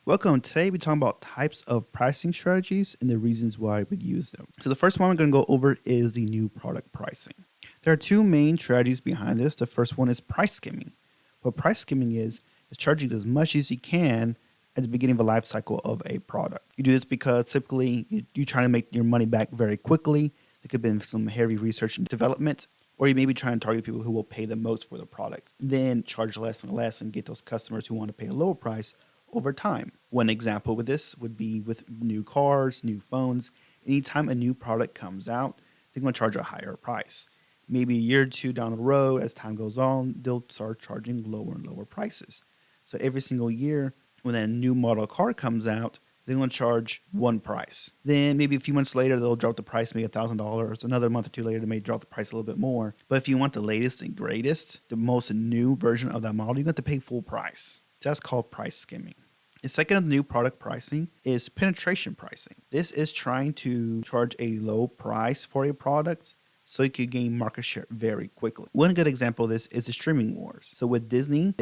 Welcome. Today we're talking about types of pricing strategies and the reasons why we use them. So the first one we're going to go over is the new product pricing. There are two main strategies behind this. The first one is price skimming. What price skimming is charging as much as you can at the beginning of a life cycle of a product. You do this because typically you're trying to make your money back very quickly. There could have been some heavy research and development, or you may be trying to target people who will pay the most for the product, then charge less and less and get those customers who want to pay a lower price over time. One example with this would be with new cars, new phones. Anytime a new product comes out, they're going to charge a higher price. Maybe a year or two down the road, as time goes on, they'll start charging lower and lower prices. So every single year, when a new model car comes out, they're going to charge one price. Then maybe a few months later, they'll drop the price maybe $1,000. Another month or two later, they may drop the price a little bit more. But if you want the latest and greatest, the most new version of that model, you have to pay full price. That's called price skimming. The second of the new product pricing is penetration pricing. This is trying to charge a low price for a product so you can gain market share very quickly. One good example of this is the streaming wars. So with Disney,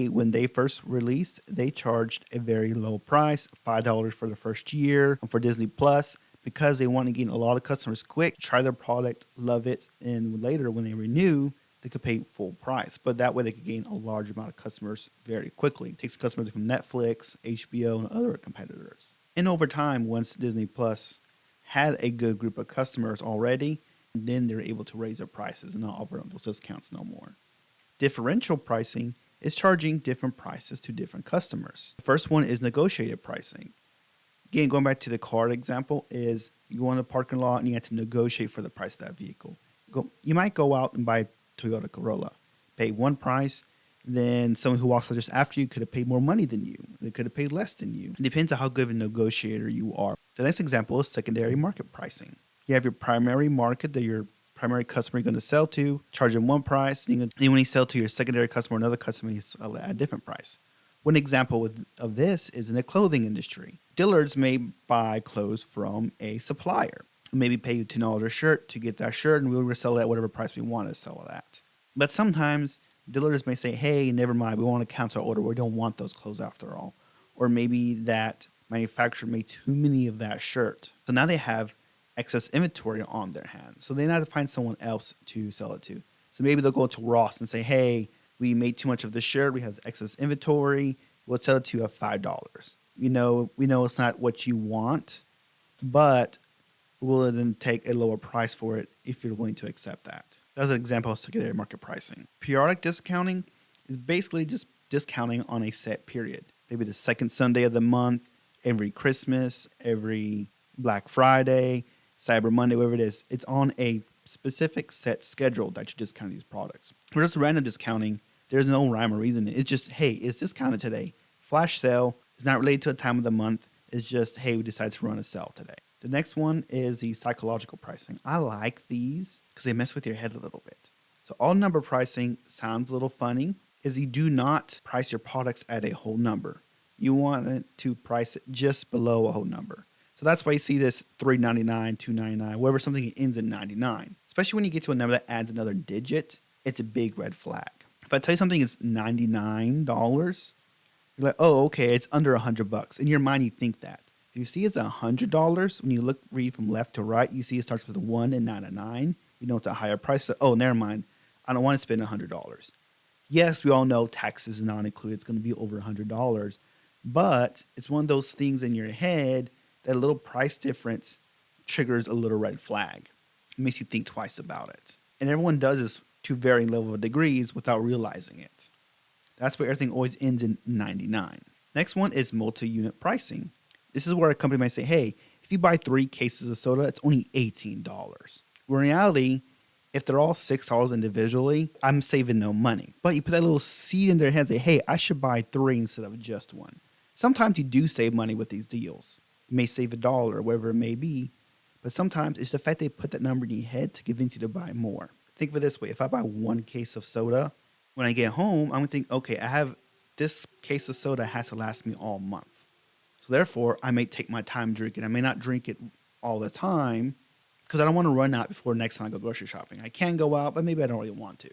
when they first released, they charged a very low price, $5 for the first year. And for Disney Plus, because they want to gain a lot of customers quick, try their product, love it, and later when they renew, they could pay full price. But that way they could gain a large amount of customers very quickly. It takes customers from Netflix, HBO, and other competitors. And over time, once Disney Plus had a good group of customers already, then they're able to raise their prices and not offer those discounts no more. Differential pricing is charging different prices to different customers. The first one is negotiated pricing. Again, going back to the car example, is you go in the parking lot and you have to negotiate for the price of that vehicle. You might go out and buy a Toyota Corolla, pay one price, then someone who walks out just after you could have paid more money than you. They could have paid less than you. It depends on how good of a negotiator you are. The next example is secondary market pricing. You have your primary market that your primary customer you're going to sell to, charge them one price. Then when you sell to your secondary customer, another customer, you sell at a different price. One example of this is in the clothing industry. Dealers may buy clothes from a supplier. Maybe pay you $10 a shirt to get that shirt, and we'll resell it at whatever price we want to sell it at. But sometimes dealers may say, hey, never mind, we want to cancel our order. We don't want those clothes after all. Or maybe that manufacturer made too many of that shirt. So now they have excess inventory on their hands. So they have to find someone else to sell it to. So maybe they'll go to Ross and say, hey, we made too much of this shirt. We have excess inventory. We'll sell it to you at $5. We know it's not what you want, but we'll then take a lower price for it if you're willing to accept that. That's an example of secondary market pricing. Periodic discounting is basically just discounting on a set period. Maybe the second Sunday of the month, every Christmas, every Black Friday, Cyber Monday, whatever it is. It's on a specific set schedule that you discount these products. For just random discounting, there's no rhyme or reason. It's just, hey, it's discounted today. Flash sale. It's not related to a time of the month. It's just, hey, we decided to run a sale today. The next one is the psychological pricing. I like these because they mess with your head a little bit. So all number pricing sounds a little funny, is you do not price your products at a whole number. You want it to price it just below a whole number. So that's why you see this $3.99, $2.99, wherever something ends in 99. Especially when you get to a number that adds another digit, it's a big red flag. If I tell you something is $99, you're like, oh, okay, it's under $100. In your mind, you think that. If you see it's $100, when you read from left to right, you see it starts with a 1 and not a 9. You know it's a higher price. So, oh, never mind. I don't want to spend $100. Yes, we all know taxes is not included. It's going to be over $100. But it's one of those things in your head that a little price difference triggers a little red flag. It makes you think twice about it. And everyone does this to varying level of degrees without realizing it. That's why everything always ends in 99. Next one is multi-unit pricing. This is where a company might say, hey, if you buy 3 cases of soda, it's only $18. Well, in reality, if they're all $6 individually, I'm saving no money. But you put that little seed in their head, say, hey, I should buy 3 instead of just 1. Sometimes you do save money with these deals. You may save $1 or whatever it may be, but sometimes it's the fact they put that number in your head to convince you to buy more. Think of it this way. If I buy 1 case of soda, when I get home, I'm going to think, okay, I have this case of soda has to last me all month. So therefore, I may take my time drinking. I may not drink it all the time because I don't want to run out before next time I go grocery shopping. I can go out, but maybe I don't really want to.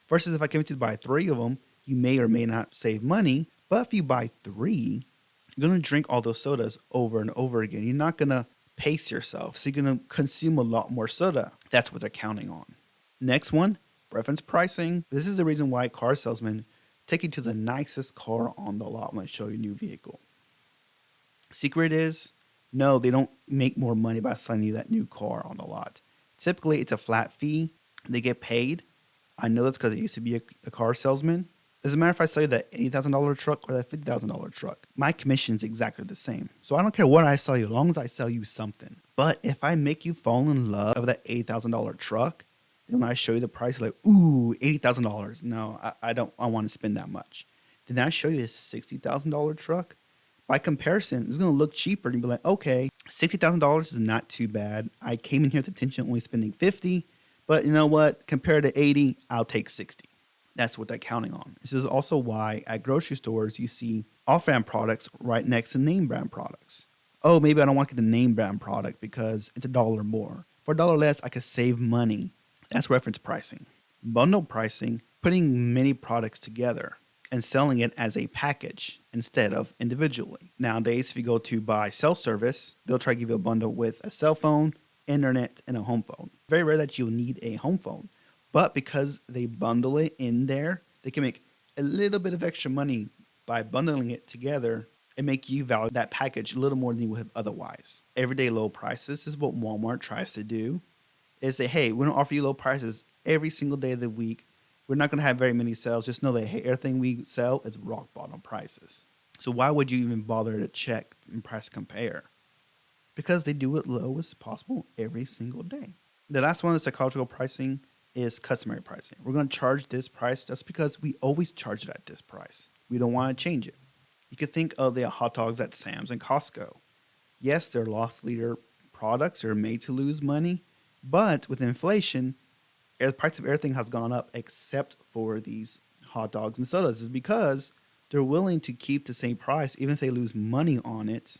Versus if I commit to buy 3 of them, you may or may not save money. But if you buy 3, You're going to drink all those sodas over and over again. You're not going to pace yourself. So you're going to consume a lot more soda. That's what they're counting on. Next one, reference pricing. This is the reason why car salesmen take you to the nicest car on the lot when they show you a new vehicle. Secret is, no, they don't make more money by selling you that new car on the lot. Typically, it's a flat fee. They get paid. I know that's because I used to be a car salesman. As a matter of fact, I sell you that $80,000 truck or that $50,000 truck. My commission is exactly the same. So I don't care what I sell you, as long as I sell you something. But if I make you fall in love with that $80,000 truck, then when I show you the price, like, ooh, $80,000. No, I don't. I want to spend that much. Then I show you a $60,000 truck. By comparison, it's going to look cheaper. And you'll be like, okay, $60,000 is not too bad. I came in here with the intention of only spending 50, but you know what? Compared to 80, I'll take 60. That's what they're counting on. This is also why at grocery stores you see off-brand products right next to name brand products. Oh, maybe I don't want to get the name brand product because it's $1 more. For $1 less, I could save money. That's reference pricing. Bundle pricing, putting many products together and selling it as a package instead of individually. Nowadays, if you go to buy cell service, they'll try to give you a bundle with a cell phone, internet, and a home phone. Very rare that you'll need a home phone. But because they bundle it in there, they can make a little bit of extra money by bundling it together and make you value that package a little more than you would have otherwise. Everyday low prices is what Walmart tries to do. Is say, hey, we're going to offer you low prices every single day of the week. We're not going to have very many sales. Just know that, hey, everything we sell is rock bottom prices. So why would you even bother to check and price compare? Because they do it low as possible every single day. The last one, the psychological pricing, is customary pricing. We're going to charge this price just because we always charge it at this price. We don't want to change it. You could think of the hot dogs at Sam's and Costco. Yes, they're loss leader products. They're made to lose money. But with inflation, the price of everything has gone up except for these hot dogs and sodas. Is because they're willing to keep the same price even if they lose money on it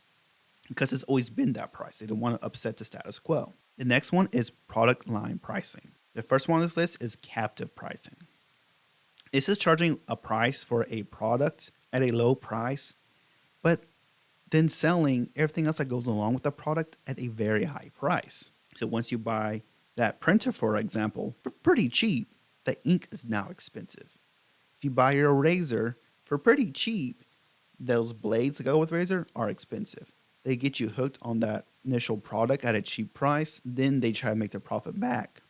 because it's always been that price. They don't want to upset the status quo. The next one is product line pricing. The first one on this list is captive pricing. This is charging a price for a product at a low price, but then selling everything else that goes along with the product at a very high price. So once you buy that printer, for example, for pretty cheap, the ink is now expensive. If you buy your razor for pretty cheap, those blades that go with razor are expensive. They get you hooked on that initial product at a cheap price, then they try to make their profit back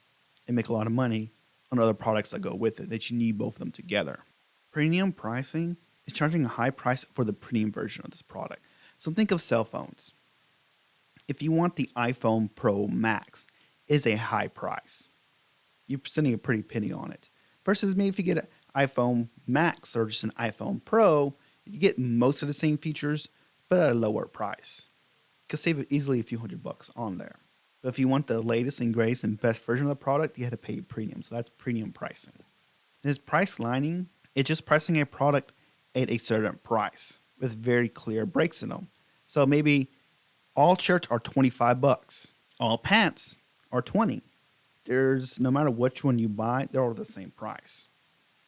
and make a lot of money on other products that go with it, that you need both of them together. Premium pricing is charging a high price for the premium version of this product. So think of cell phones. If you want the iPhone Pro Max, is a high price. You're spending a pretty penny on it. Versus maybe if you get an iPhone Max or just an iPhone Pro, you get most of the same features, but at a lower price. You could save easily a few $100 on there. But if you want the latest and greatest and best version of the product, you have to pay a premium. So that's premium pricing. This price lining, it's just pricing a product at a certain price with very clear breaks in them. So maybe all shirts are $25. All pants are $20. There's no matter which one you buy, they're all the same price.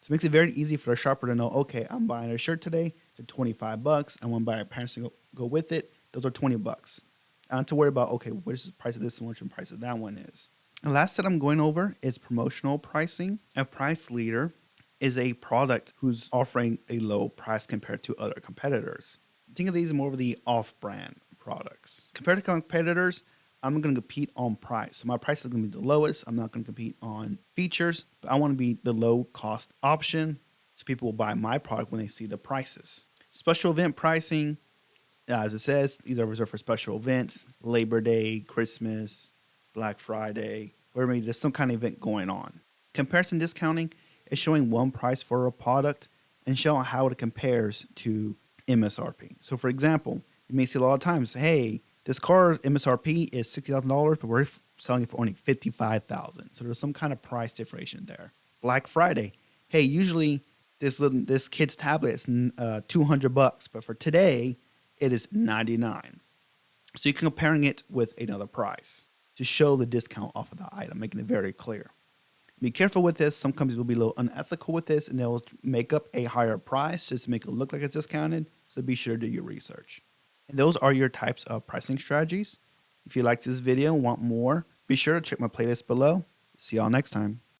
So it makes it very easy for the shopper to know, okay, I'm buying a shirt today for $25. I want to buy a pants to go with it. Those are $20. I don't have to worry about, okay, what's the price of this one, what's the price of that one is. The last that I'm going over is promotional pricing. A price leader is a product who's offering a low price compared to other competitors. Think of these as more of the off-brand products. Compared to competitors, I'm going to compete on price. So my price is going to be the lowest. I'm not going to compete on features, but I want to be the low-cost option so people will buy my product when they see the prices. Special event pricing, as it says, these are reserved for special events, Labor Day, Christmas, Black Friday, or maybe there's some kind of event going on. Comparison discounting is showing one price for a product and showing how it compares to MSRP. So for example, you may see a lot of times, hey, this car's MSRP is $60,000, but we're selling it for only $55,000. So there's some kind of price differentiation there. Black Friday, hey, usually this kid's tablet is $200, but for today, it is $99. So you're comparing it with another price to show the discount off of the item, making it very clear. Be careful with this. Some companies will be a little unethical with this, and they'll make up a higher price just to make it look like it's discounted. so be sure to do your research. And those are your types of pricing strategies. If you like this video and want more, be sure to check my playlist below. See y'all next time.